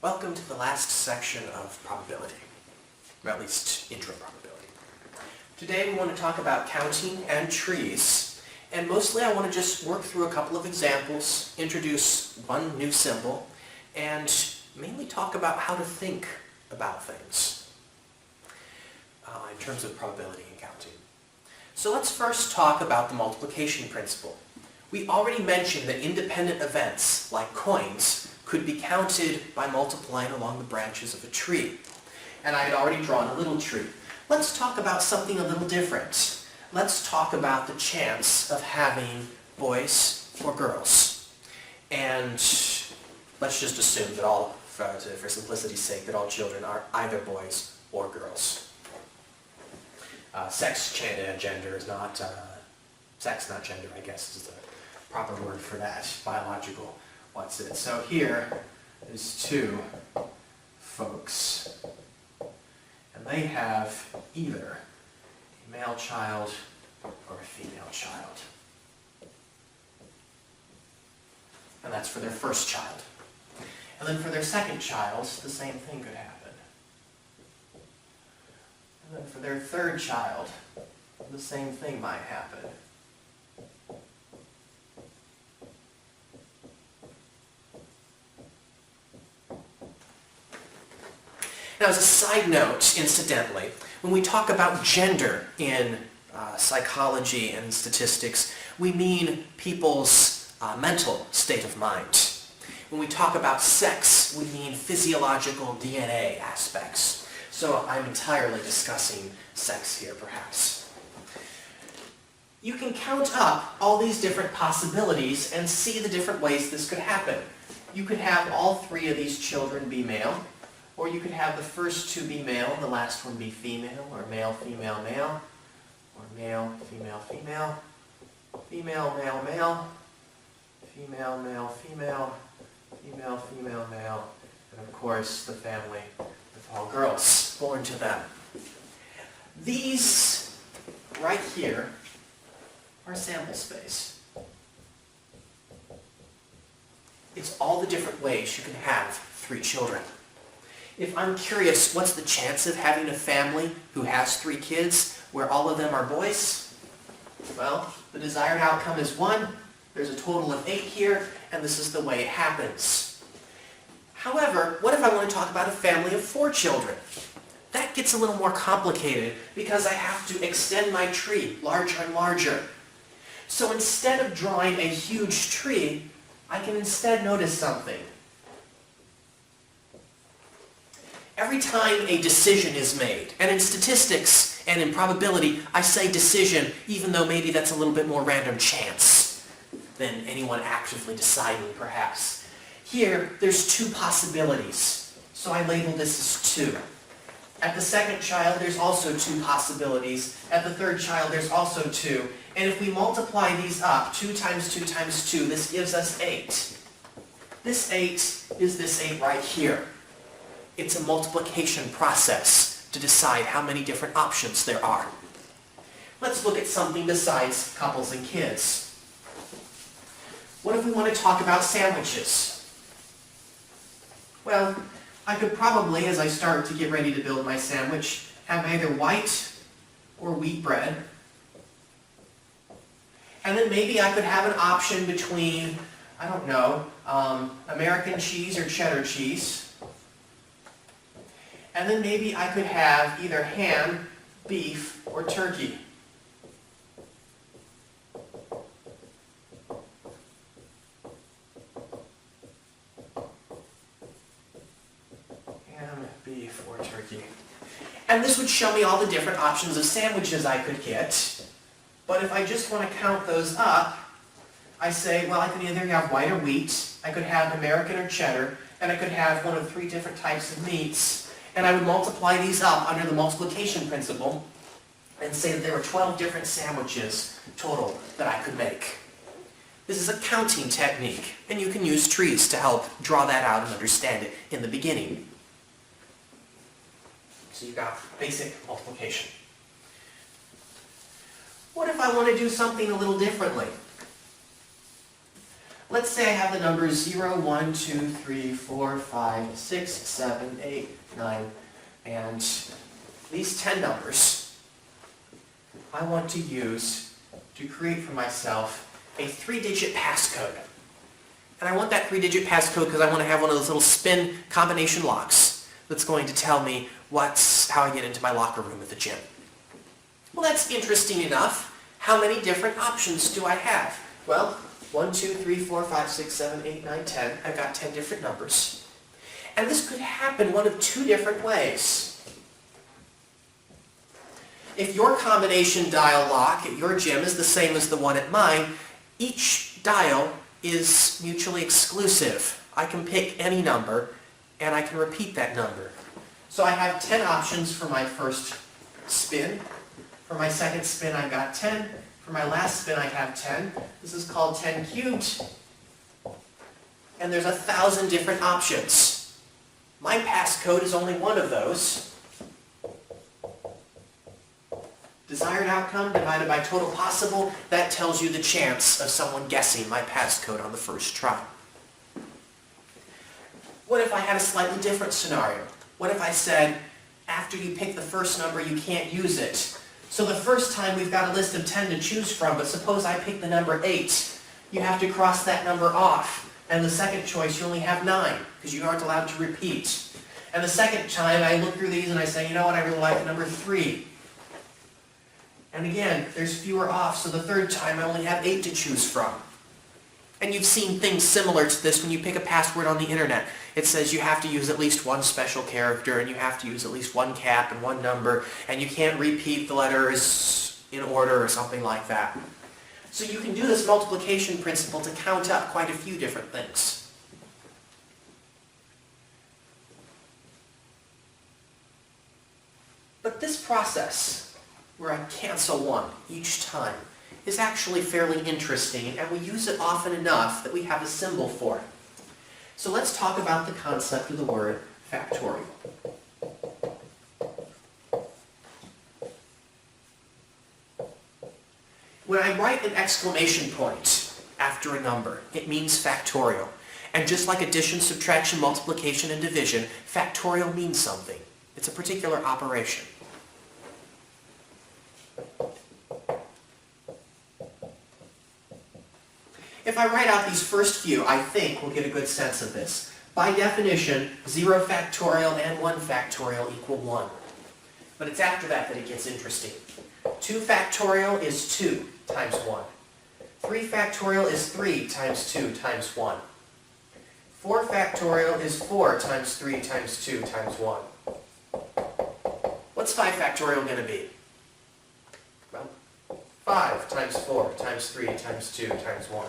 Welcome to the last section of probability, or at least intro probability. Today we want to talk about counting and trees, and mostly I want to just work through a couple of examples, introduce one new symbol, and mainly talk about how to think about things in terms of probability and counting. So let's first talk about the multiplication principle. We already mentioned that independent events, like coins, could be counted by multiplying along the branches of a tree. And I had already drawn a little tree. Let's talk about something a little different. Let's talk about the chance of having boys or girls. And let's just assume that all, for simplicity's sake, that all children are either boys or girls. Gender is not, sex, not gender, I guess is the proper word for that, biological. What's it? So here is two folks, and they have either a male child or a female child. And that's for their first child. And then for their second child, the same thing could happen. And then for their third child, the same thing might happen. Now, as a side note, incidentally, when we talk about gender in psychology and statistics, we mean people's mental state of mind. When we talk about sex, we mean physiological DNA aspects. So I'm entirely discussing sex here, perhaps. You can count up all these different possibilities and see the different ways this could happen. You could have all three of these children be male, or you could have the first two be male and the last one be female, or male, female, male, or male, female, female, female, male, male, female, male, female, female, female, male, and of course the family with all girls born to them. These right here are sample space. It's all the different ways you can have three children. If I'm curious, what's the chance of having a family who has three kids where all of them are boys? Well, the desired outcome is 1. There's a total of 8 here, and this is the way it happens. However, what if I want to talk about a family of 4 children? That gets a little more complicated because I have to extend my tree larger and larger. So instead of drawing a huge tree, I can instead notice something. Every time a decision is made, and in statistics and in probability, I say decision even though maybe that's a little bit more random chance than anyone actively deciding, perhaps. Here, there's 2 possibilities, so I label this as 2. At the second child, there's also 2 possibilities. At the third child, there's also 2. And if we multiply these up, 2 times 2 times 2, this gives us 8. This 8 is this 8 right here. It's a multiplication process to decide how many different options there are. Let's look at something besides couples and kids. What if we want to talk about sandwiches? Well, I could probably, as I start to get ready to build my sandwich, have either white or wheat bread. And then maybe I could have an option between, I don't know, American cheese or cheddar cheese. And then maybe I could have either ham, beef, or turkey. Ham, beef, or turkey. And this would show me all the different options of sandwiches I could get. But if I just want to count those up, I say, well, I could either have white or wheat, I could have American or cheddar, and I could have one of 3 different types of meats. And I would multiply these up under the multiplication principle and say that there were 12 different sandwiches total that I could make. This is a counting technique, and you can use trees to help draw that out and understand it in the beginning. So you've got basic multiplication. What if I want to do something a little differently? Let's say I have the numbers 0, 1, 2, 3, 4, 5, 6, 7, 8, 9, and these 10 numbers I want to use to create for myself a 3-digit passcode. And I want that 3-digit passcode because I want to have one of those little spin combination locks that's going to tell me how I get into my locker room at the gym. Well, that's interesting enough. How many different options do I have? Well, 1, 2, 3, 4, 5, 6, 7, 8, 9, 10. I've got 10 different numbers. And this could happen one of 2 different ways. If your combination dial lock at your gym is the same as the one at mine, each dial is mutually exclusive. I can pick any number, and I can repeat that number. So I have 10 options for my first spin. For my second spin, I've got 10. For my last spin, I have 10. This is called 10 cubed. And there's 1,000 different options. My passcode is only one of those. Desired outcome divided by total possible, that tells you the chance of someone guessing my passcode on the first try. What if I had a slightly different scenario? What if I said, after you pick the first number, you can't use it? So the first time we've got a list of 10 to choose from, but suppose I pick the number 8. You have to cross that number off. And the second choice, you only have 9, because you aren't allowed to repeat. And the second time, I look through these and I say, you know what, I really like the number 3. And again, there's fewer off, so the third time I only have 8 to choose from. And you've seen things similar to this when you pick a password on the internet. It says you have to use at least one special character, and you have to use at least one cap and one number, and you can't repeat the letters in order or something like that. So you can do this multiplication principle to count up quite a few different things. But this process, where I cancel 1 each time, is actually fairly interesting, and we use it often enough that we have a symbol for it. So let's talk about the concept of the word factorial. When I write an exclamation point after a number, it means factorial. And just like addition, subtraction, multiplication, and division, factorial means something. It's a particular operation. If I write out these first few, I think we'll get a good sense of this. By definition, 0 factorial and 1 factorial equal 1. But it's after that it gets interesting. 2 factorial is 2 times 1. 3 factorial is 3 times 2 times 1. 4 factorial is 4 times 3 times 2 times 1. What's 5 factorial going to be? Well, 5 times 4 times 3 times 2 times 1.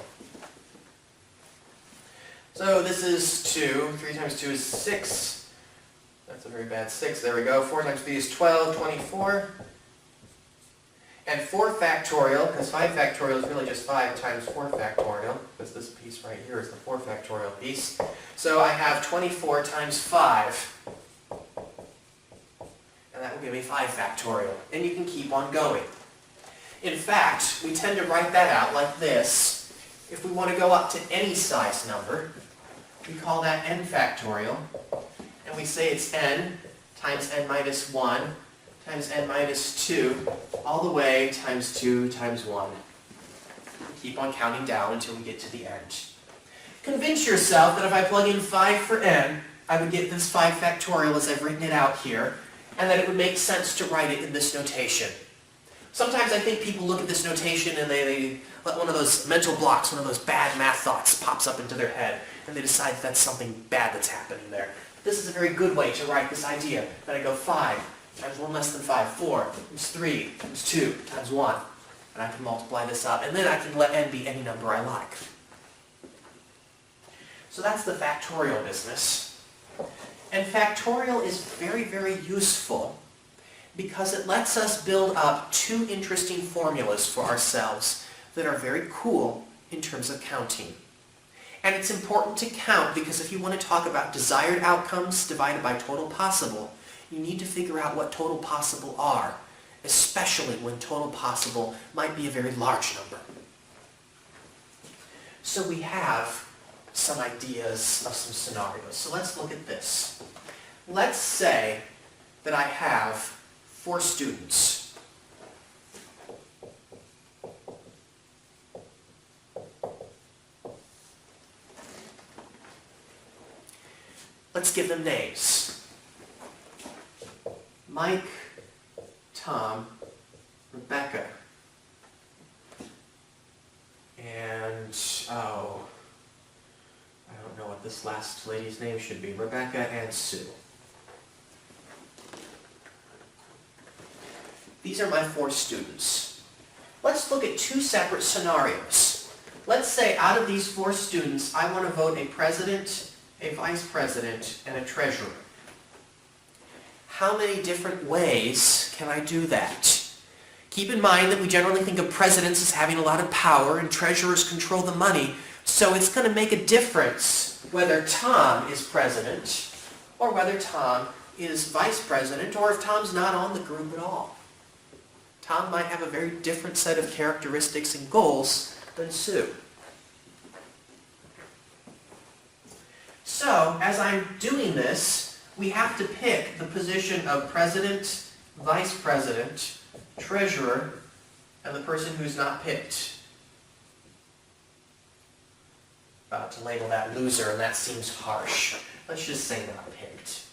So this is 2. 3 times 2 is 6. That's a very bad 6. There we go. 4 times 3 is 12, 24. And 4 factorial, because 5 factorial is really just 5 times 4 factorial, because this piece right here is the 4 factorial piece. So I have 24 times 5. And that will give me 5 factorial. And you can keep on going. In fact, we tend to write that out like this. If we want to go up to any size number, we call that n factorial. And we say it's n times n minus 1 times n minus 2 all the way times 2 times 1. Keep on counting down until we get to the end. Convince yourself that if I plug in 5 for n, I would get this 5 factorial as I've written it out here, and that it would make sense to write it in this notation. Sometimes I think people look at this notation and they let one of those mental blocks, one of those bad math thoughts pops up into their head, and they decide that's something bad that's happening there. This is a very good way to write this idea, that I go 5 times 1 less than 5, 4 times 3 times 2 times 1, and I can multiply this up, and then I can let n be any number I like. So that's the factorial business. And factorial is very, very useful because it lets us build up 2 interesting formulas for ourselves that are very cool in terms of counting. And it's important to count because if you want to talk about desired outcomes divided by total possible, you need to figure out what total possible are, especially when total possible might be a very large number. So we have some ideas of some scenarios. So let's look at this. Let's say that I have 4 students. Let's give them names. Mike, Tom, Rebecca, and, oh, I don't know what this last lady's name should be, Rebecca and Sue. These are my 4 students. Let's look at 2 separate scenarios. Let's say out of these 4 students, I want to vote a president, a vice president, and a treasurer. How many different ways can I do that? Keep in mind that we generally think of presidents as having a lot of power and treasurers control the money, so it's going to make a difference whether Tom is president or whether Tom is vice president or if Tom's not on the group at all. Tom might have a very different set of characteristics and goals than Sue. So, as I'm doing this, we have to pick the position of president, vice president, treasurer, and the person who's not picked. About to label that loser, and that seems harsh. Let's just say not picked.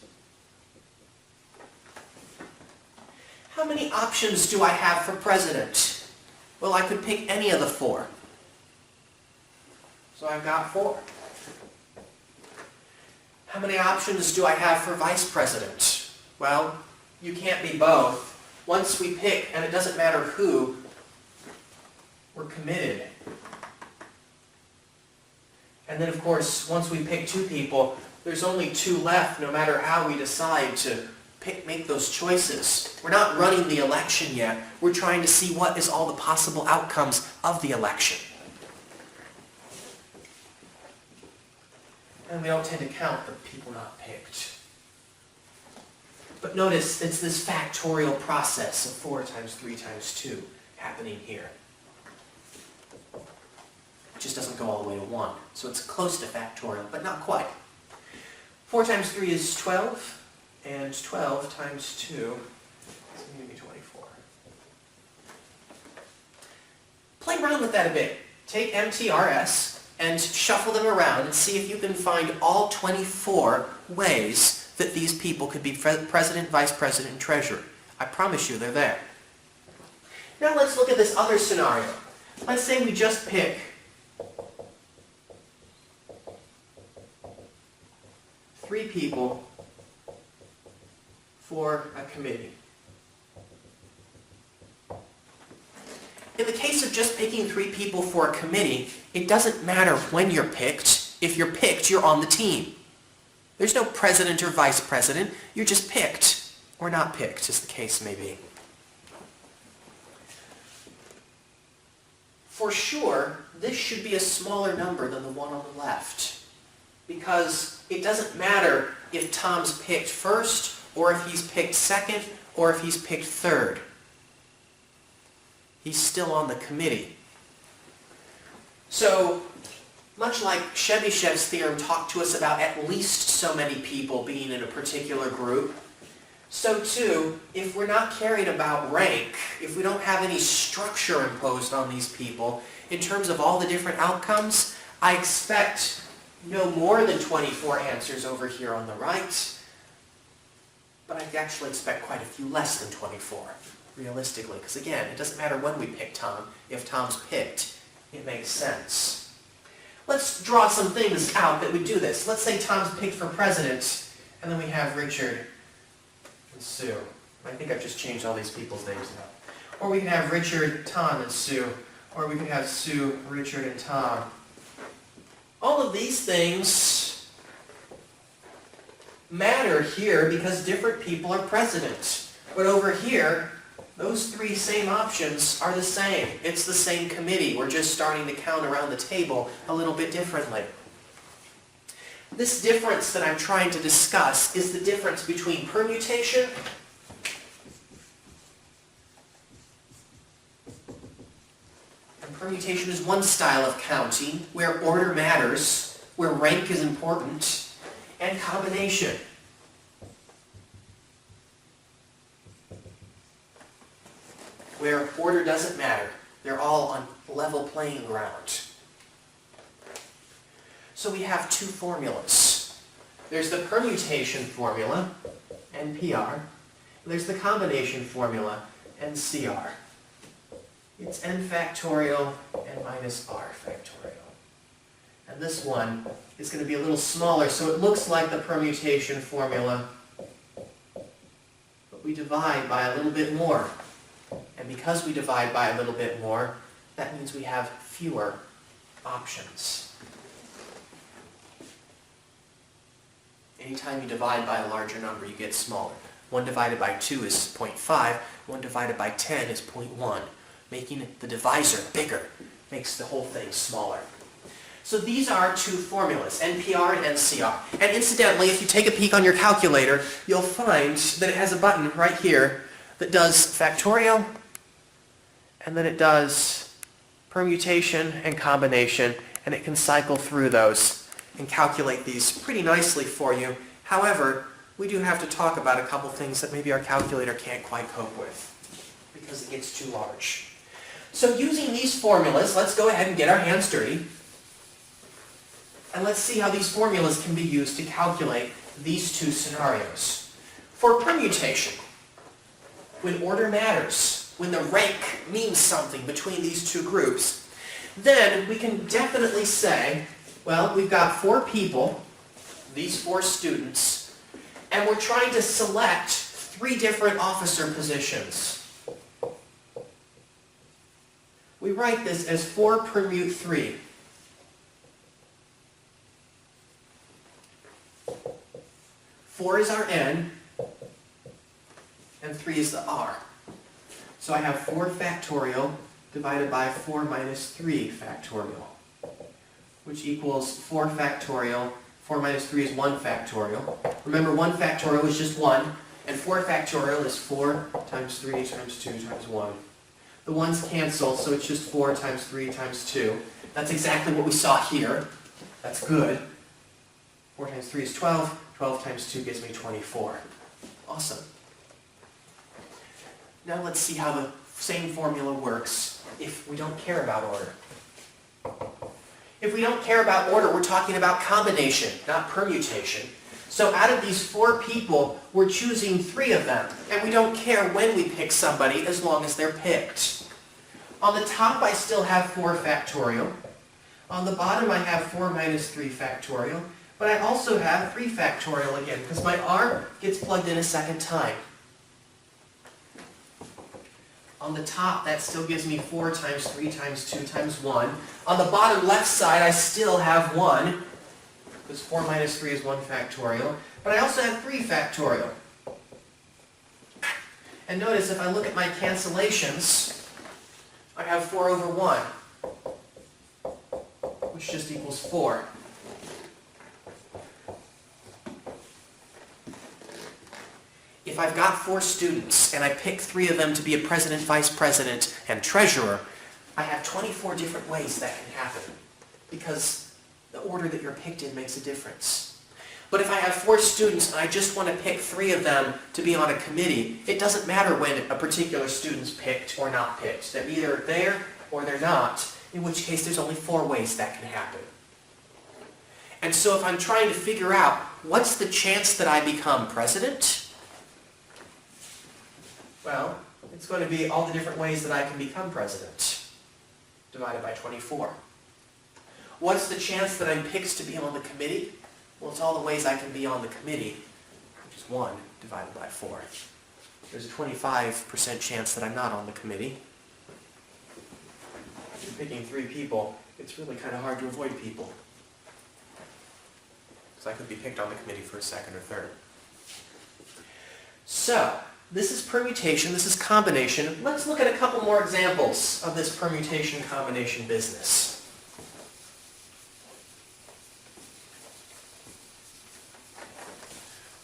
How many options do I have for president? Well, I could pick any of the 4. So I've got 4. How many options do I have for vice president? Well, you can't be both. Once we pick, and it doesn't matter who, we're committed. And then, of course, once we pick 2 people, there's only 2 left no matter how we decide to make those choices. We're not running the election yet. We're trying to see what is all the possible outcomes of the election. And we don't tend to count the people not picked. But notice, it's this factorial process of 4 times 3 times 2 happening here. It just doesn't go all the way to 1. So it's close to factorial, but not quite. 4 times 3 is 12, and 12 times 2 is going to be 24. Play around with that a bit. Take MTRS and shuffle them around and see if you can find all 24 ways that these people could be president, vice president, and treasurer. I promise you they're there. Now let's look at this other scenario. Let's say we just pick 3 people for a committee. In the case of just picking 3 people for a committee, it doesn't matter when you're picked. If you're picked, you're on the team. There's no president or vice president. You're just picked, or not picked, as the case may be. For sure, this should be a smaller number than the one on the left, because it doesn't matter if Tom's picked first, or if he's picked second, or if he's picked third. He's still on the committee. So, much like Chebyshev's theorem talked to us about at least so many people being in a particular group, so too, if we're not caring about rank, if we don't have any structure imposed on these people, in terms of all the different outcomes, I expect no more than 24 answers over here on the right, but I actually expect quite a few less than 24, realistically, because again, it doesn't matter when we pick Tom. If Tom's picked, it makes sense. Let's draw some things out that would do this. Let's say Tom's picked for president, and then we have Richard and Sue. I think I've just changed all these people's names now. Or we can have Richard, Tom, and Sue. Or we can have Sue, Richard, and Tom. All of these things matter here because different people are president. But over here, those 3 same options are the same. It's the same committee. We're just starting to count around the table a little bit differently. This difference that I'm trying to discuss is the difference between permutation and permutation is one style of counting, where order matters, where rank is important, and combination. Where order doesn't matter. They're all on level playing ground. So we have two formulas. There's the permutation formula, NPR. There's the combination formula, NCR. It's n factorial and minus r factorial. And this one is going to be a little smaller, so it looks like the permutation formula, but we divide by a little bit more. And because we divide by a little bit more, that means we have fewer options. Anytime you divide by a larger number, you get smaller. 1 divided by 2 is 0.5, 1 divided by 10 is 0.1. Making the divisor bigger makes the whole thing smaller. So these are two formulas, NPR and NCR. And incidentally, if you take a peek on your calculator, you'll find that it has a button right here that does factorial, and then it does permutation and combination, and it can cycle through those and calculate these pretty nicely for you. However, we do have to talk about a couple things that maybe our calculator can't quite cope with because it gets too large. So using these formulas, let's go ahead and get our hands dirty. And let's see how these formulas can be used to calculate these two scenarios. For permutation, when order matters, when the rank means something between these two groups, then we can definitely say, well, we've got 4 people, these 4 students, and we're trying to select 3 different officer positions. We write this as 4 permute 3. Four is our n, and 3 is the r. So I have 4 factorial divided by 4 minus 3 factorial, which equals 4 factorial. 4 minus 3 is 1 factorial. Remember, 1 factorial is just 1, and 4 factorial is 4 times 3 times 2 times 1. The 1's cancel, so it's just 4 times 3 times 2. That's exactly what we saw here. That's good. 4 times 3 is 12. 12 times 2 gives me 24. Awesome. Now let's see how the same formula works if we don't care about order. If we don't care about order, we're talking about combination, not permutation. So out of these 4 people, we're choosing 3 of them, and we don't care when we pick somebody as long as they're picked. On the top, I still have 4 factorial. On the bottom, I have 4 minus 3 factorial. But I also have 3 factorial again, because my r gets plugged in a second time. On the top, that still gives me 4 times 3 times 2 times 1. On the bottom left side, I still have 1, because 4 minus 3 is 1 factorial. But I also have 3 factorial. And notice, if I look at my cancellations, I have 4 over 1, which just equals 4. If I've got 4 students and I pick 3 of them to be a president, vice president, and treasurer, I have 24 different ways that can happen because the order that you're picked in makes a difference. But if I have 4 students and I just want to pick 3 of them to be on a committee, it doesn't matter when a particular student's picked or not picked. They're either there or they're not, in which case there's only 4 ways that can happen. And so if I'm trying to figure out what's the chance that I become president, well, it's going to be all the different ways that I can become president, divided by 24. What's the chance that I'm picked to be on the committee? Well, it's all the ways I can be on the committee, which is 1 divided by 4. There's a 25% chance that I'm not on the committee. If you're picking 3 people, it's really kind of hard to avoid people, because I could be picked on the committee for a 2nd or 3rd. So, this is permutation, this is combination. Let's look at a couple more examples of this permutation combination business.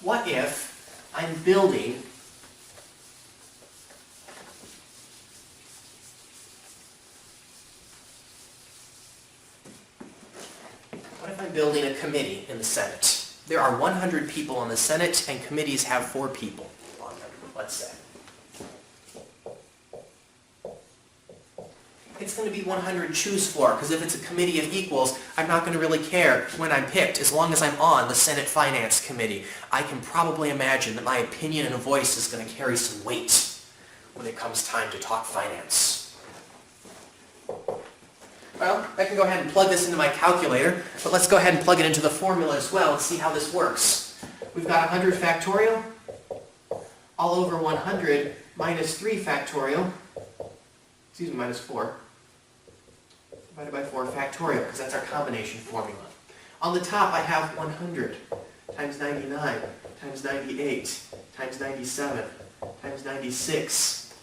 What if I'm building a committee in the Senate. There are 100 people in the Senate, and committees have 4 people, let's say. It's going to be 100 choose 4, because if it's a committee of equals, I'm not going to really care when I'm picked. As long as I'm on the Senate Finance Committee, I can probably imagine that my opinion and a voice is going to carry some weight when it comes time to talk finance. Well, I can go ahead and plug this into my calculator, but let's go ahead and plug it into the formula as well and see how this works. We've got 100 factorial all over 100 minus 3 factorial, excuse me, minus 4, divided by 4 factorial, because that's our combination formula. On the top, I have 100 times 99 times 98 times 97 times 96.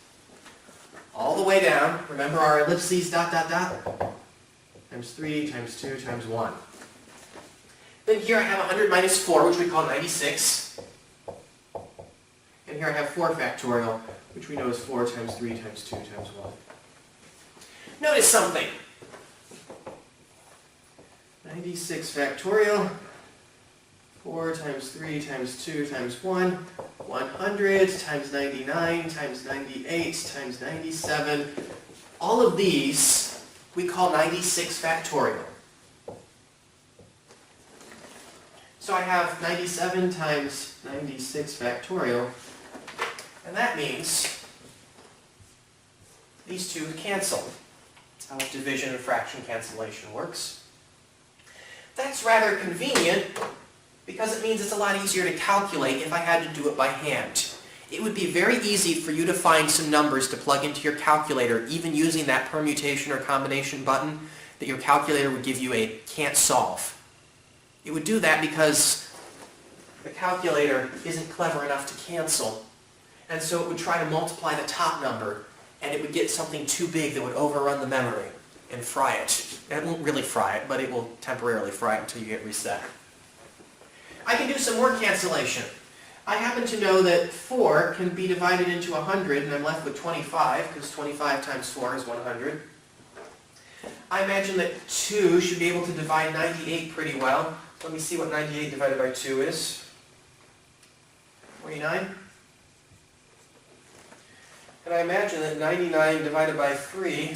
All the way down, remember our ellipses, dot, dot, dot, times 3 times 2 times 1. Then here I have 100 minus 4, which we call 96. And here I have 4 factorial, which we know is 4 times 3 times 2 times 1. Notice something. 96 factorial, 4 times 3 times 2 times 1, 100 times 99 times 98 times 97. All of these we call 96 factorial. So I have 97 times 96 factorial, and that means these two cancel. That's how division and fraction cancellation works. That's rather convenient because it means it's a lot easier to calculate if I had to do it by hand. It would be very easy for you to find some numbers to plug into your calculator, even using that permutation or combination button that your calculator would give you a can't solve. It would do that because the calculator isn't clever enough to cancel, and so it would try to multiply the top number, and it would get something too big that would overrun the memory and fry it. It won't really fry it, but it will temporarily fry it until you get reset. I can do some more cancellation. I happen to know that 4 can be divided into 100, and I'm left with 25, because 25 times 4 is 100. I imagine that 2 should be able to divide 98 pretty well. Let me see what 98 divided by 2 is. 49. And I imagine that 99 divided by 3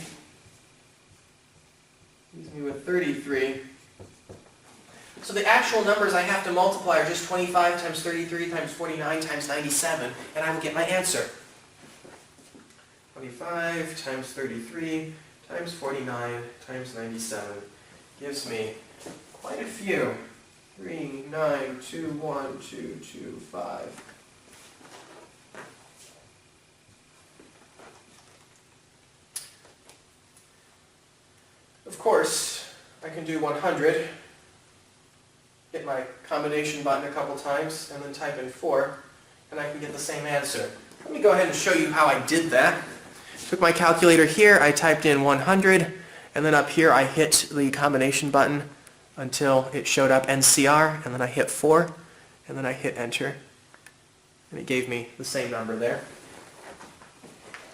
leaves me with 33. So the actual numbers I have to multiply are just 25 times 33 times 49 times 97, and I will get my answer. 25 times 33 times 49 times 97 gives me quite a few. 3, 9, 2, 1, 2, 2, 5. Of course, I can do 100, hit my combination button a couple times, and then type in 4, and I can get the same answer. Let me go ahead and show you how I did that. Took my calculator here, I typed in 100, and then up here I hit the combination button until it showed up NCR, and then I hit 4, and then I hit enter, and it gave me the same number there.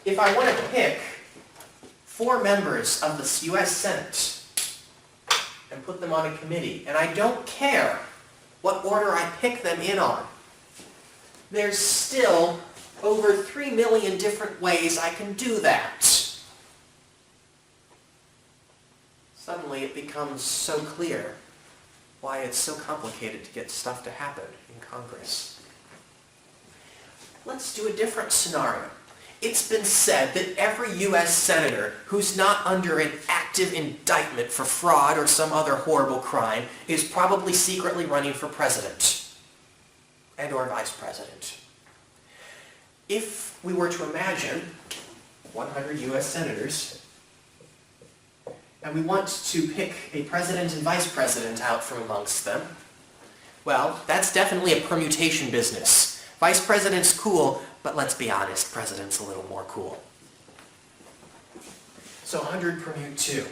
If I want to pick 4 members of the U.S. Senate and put them on a committee, and I don't care what order I pick them in on, there's still over 3 million different ways I can do that. Suddenly it becomes so clear why it's so complicated to get stuff to happen in Congress. Let's do a different scenario. It's been said that every U.S. senator who's not under an active indictment for fraud or some other horrible crime is probably secretly running for president and or vice president. If we were to imagine 100 U.S. senators, and we want to pick a president and vice president out from amongst them, well, that's definitely a permutation business. Vice president's cool, but let's be honest, president's a little more cool. So 100 permute 2.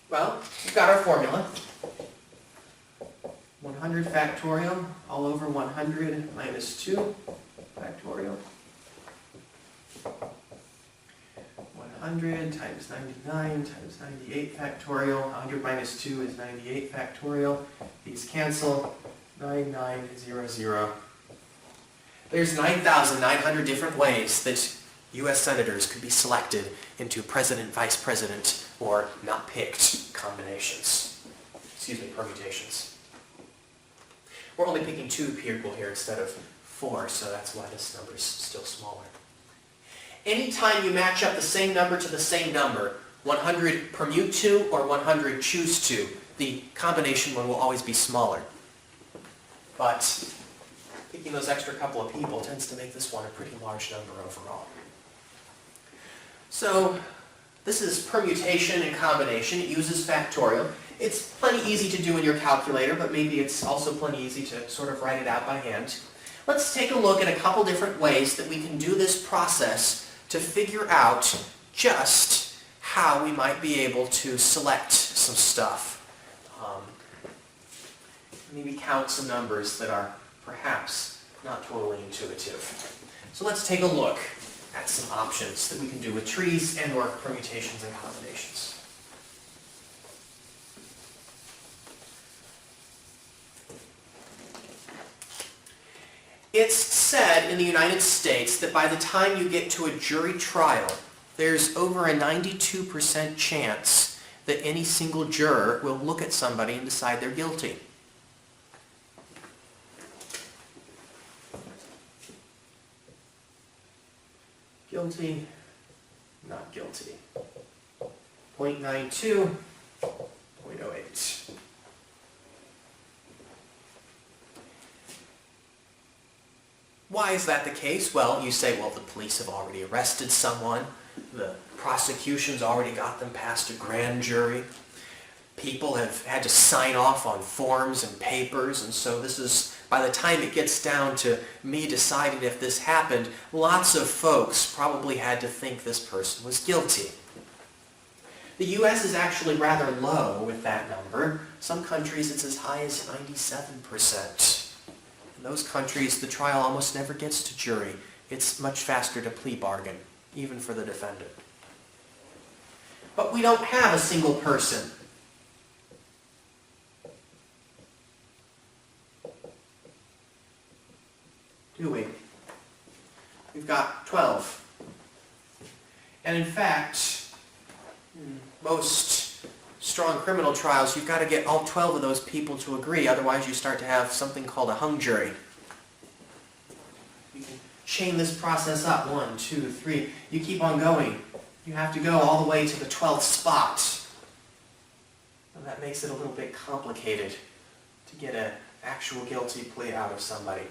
Well, we've got our formula. 100 factorial all over 100 minus 2 factorial. 100 times 99 times 98 factorial. 100 minus 2 is 98 factorial. These cancel. 9900. There's 9,900 different ways that U.S. senators could be selected into president, vice president, or not picked combinations. Excuse me, permutations. We're only picking 2 people here instead of 4, so that's why this number is still smaller. Anytime you match up the same number to the same number, 100 permute to or 100 choose to, the combination one will always be smaller. But picking those extra couple of people tends to make this one a pretty large number overall. So this is permutation and combination. It uses factorial. It's plenty easy to do in your calculator, but maybe it's also plenty easy to sort of write it out by hand. Let's take a look at a couple different ways that we can do this process to figure out just how we might be able to select some stuff. Maybe count some numbers that are perhaps not totally intuitive. So let's take a look at some options that we can do with trees and or permutations and combinations. It's said in the United States that by the time you get to a jury trial, there's over a 92% chance that any single juror will look at somebody and decide they're guilty. Guilty, not guilty. 0.92, 0.08. Why is that the case? Well, you say, well, the police have already arrested someone. The prosecution's already got them past a grand jury. People have had to sign off on forms and papers, and so this is, by the time it gets down to me deciding if this happened, lots of folks probably had to think this person was guilty. The U.S. is actually rather low with that number. Some countries it's as high as 97%. In those countries, the trial almost never gets to jury. It's much faster to plea bargain, even for the defendant. But we don't have a single person. Do we? We've got 12. And in fact, in most strong criminal trials, you've got to get all 12 of those people to agree, otherwise you start to have something called a hung jury. You can chain this process up, 1, 2, 3. You keep on going. You have to go all the way to the 12th spot. And that makes it a little bit complicated to get an actual guilty plea out of somebody.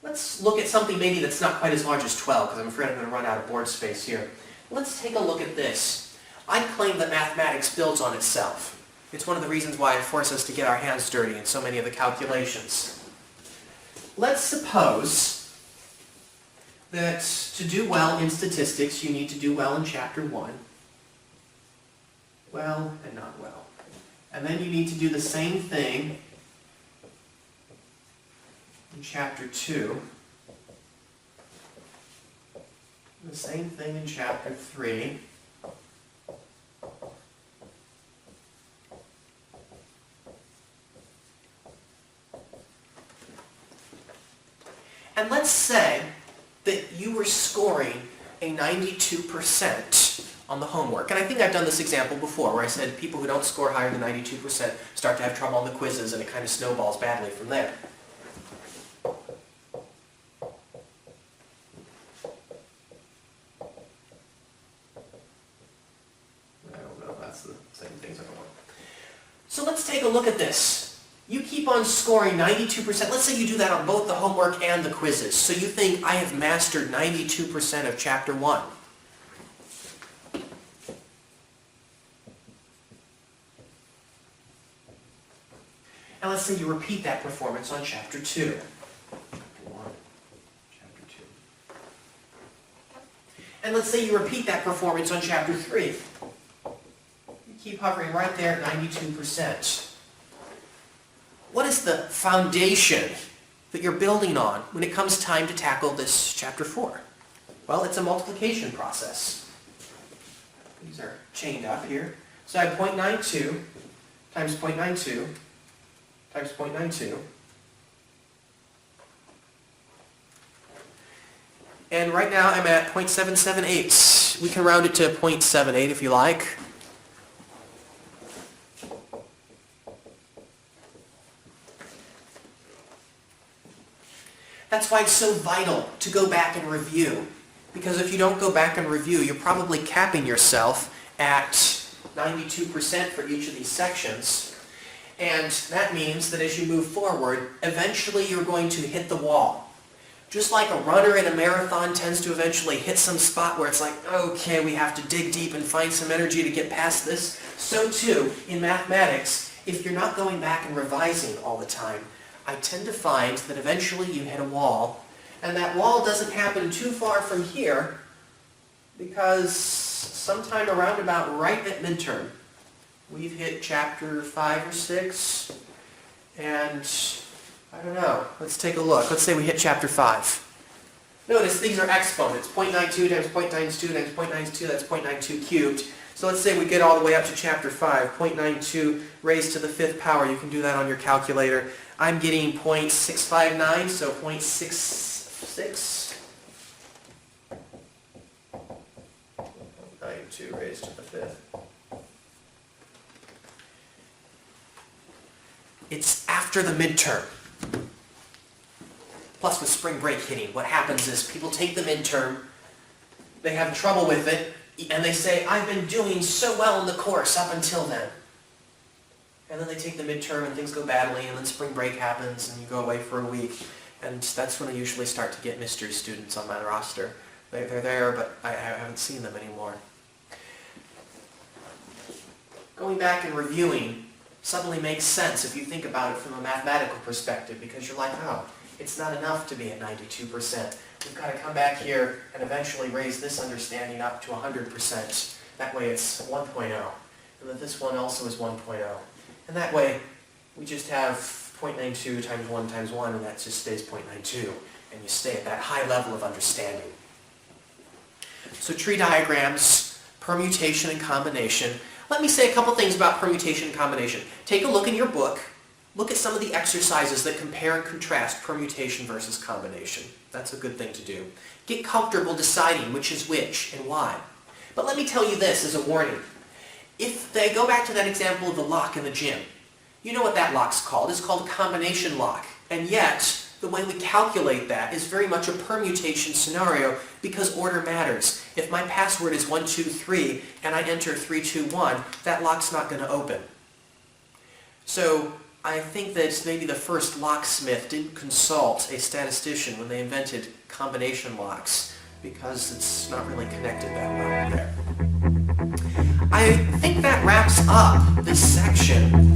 Let's look at something maybe that's not quite as large as 12, because I'm afraid I'm going to run out of board space here. Let's take a look at this. I claim that mathematics builds on itself. It's one of the reasons why it forces us to get our hands dirty in so many of the calculations. Let's suppose that to do well in statistics, you need to do well in Chapter 1. Well and not well. And then you need to do the same thing in Chapter 2. The same thing in Chapter 3. And let's say that you were scoring a 92% on the homework. And I think I've done this example before where I said people who don't score higher than 92% start to have trouble on the quizzes and it kind of snowballs badly from there. I don't know if that's the same things I want. So let's take a look at this. You keep on scoring 92%. Let's say you do that on both the homework and the quizzes. So you think, I have mastered 92% of Chapter 1. And let's say you repeat that performance on Chapter 2. Chapter 2. And let's say you repeat that performance on Chapter 3. You keep hovering right there at 92%. What is the foundation that you're building on when it comes time to tackle this Chapter 4? Well, it's a multiplication process. These are chained up here. So I have 0.92 times 0.92 times 0.92. And right now I'm at 0.778. We can round it to 0.78 if you like. That's why it's so vital to go back and review. Because if you don't go back and review, you're probably capping yourself at 92% for each of these sections. And that means that as you move forward, eventually you're going to hit the wall. Just like a runner in a marathon tends to eventually hit some spot where it's like, okay, we have to dig deep and find some energy to get past this. So too, in mathematics, if you're not going back and revising all the time, I tend to find that eventually you hit a wall, and that wall doesn't happen too far from here, because sometime around about right at midterm, we've hit chapter 5 or 6, and I don't know, let's take a look. Let's say we hit chapter 5. Notice these are exponents. 0.92 times 0.92 times 0.92, that's 0.92 cubed. So let's say we get all the way up to chapter 5, 0.92 raised to the 5th power. You can do that on your calculator. I'm getting 0.659, so 0.66. 0.92 raised to the 5th. It's after the midterm. Plus with spring break hitting, what happens is people take the midterm, they have trouble with it, and they say, I've been doing so well in the course up until then. And then they take the midterm and things go badly, and then spring break happens and you go away for a week. And that's when I usually start to get mystery students on my roster. They're there, but I haven't seen them anymore. Going back and reviewing suddenly makes sense if you think about it from a mathematical perspective, because you're like, oh, it's not enough to be at 92%. We've got to come back here and eventually raise this understanding up to 100%. That way it's 1.0. And then this one also is 1.0. And that way we just have 0.92 times 1 times 1, and that just stays 0.92. And you stay at that high level of understanding. So tree diagrams, permutation and combination. Let me say a couple things about permutation and combination. Take a look in your book. Look at some of the exercises that compare and contrast permutation versus combination. That's a good thing to do. Get comfortable deciding which is which and why. But let me tell you this as a warning. If they go back to that example of the lock in the gym, you know what that lock's called. It's called a combination lock. And yet, the way we calculate that is very much a permutation scenario because order matters. If my password is 123 and I enter 321, that lock's not going to open. So I think that maybe the first locksmith didn't consult a statistician when they invented combination locks because it's not really connected that well there. I think that wraps up this section